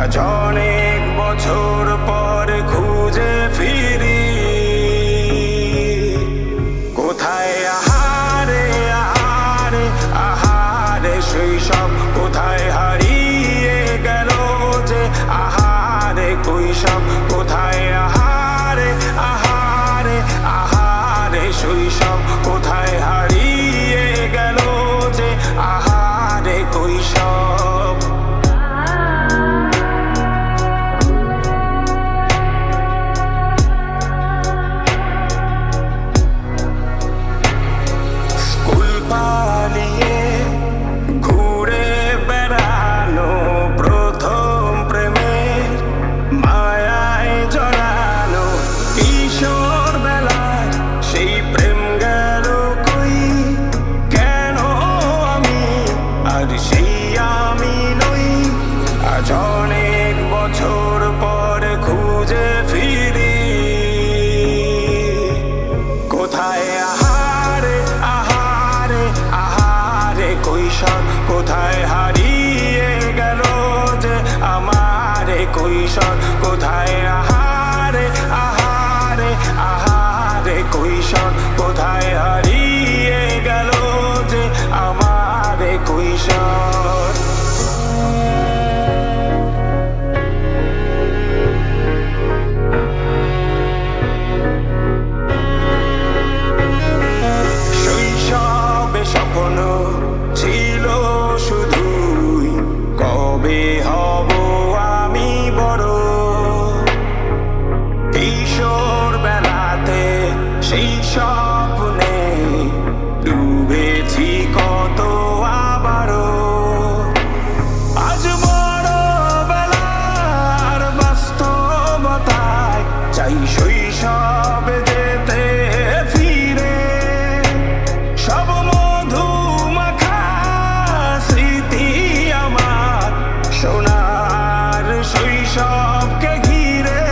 আজ অনেক বছর পর খুঁজে ফিরি, কোথায় আহারে আহারে আহারে শৈশব, কোথায় হারিয়ে গেল যে আহারে কৈশব, কোথায় আহারে আহারে আহারে শৈশব, কোথায় হারিয়ে গেল যে আহারে কৈশব। স্কুল পালিয়ে ঘুরে বেড়ানো, প্রথম প্রেমের মায়ায় জড়ানো, কিশোর বেলায় সেই প্রেম গেল কই, কেন আমি আর সেই আমি নই। আজ অনেক বছর পর খুঁজে ফিরি, কোথায় আহারে আহারে আহারে কৈশোর, কোথায় হারিয়ে গেল যে আমারে কৈশোর, কোথায় আহারে আহারে আহারে কৈশোর, কোথায় হারিয়ে গেল যে আমারে কৈশোর। শৈশবে স্বপ্ন ছিল শুধুই, কবে হব আমি বড়। কিশোর বেলাতে সেই স্বপ্নে ডুবেছি কত আবারও, আজ বড় বেলার বাস্তবতায় চাই শৈশবে যেতে ফিরে। সব মধুমাখা স্মৃতি আমার সোনার শৈশবকে ঘিরে,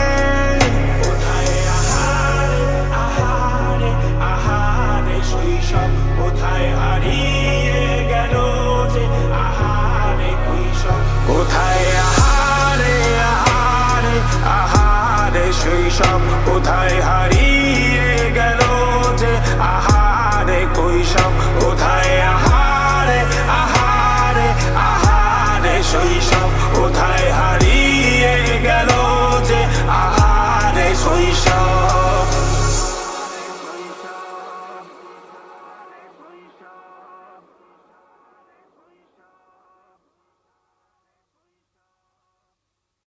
কোথায় আহারে আহারে আহারে শৈশব, কোথায় হারিয়ে গেল যে আহারে কৈশোর, কোথায় আহারে আহারে আহারে শৈশব, কোথায় হারিয়ে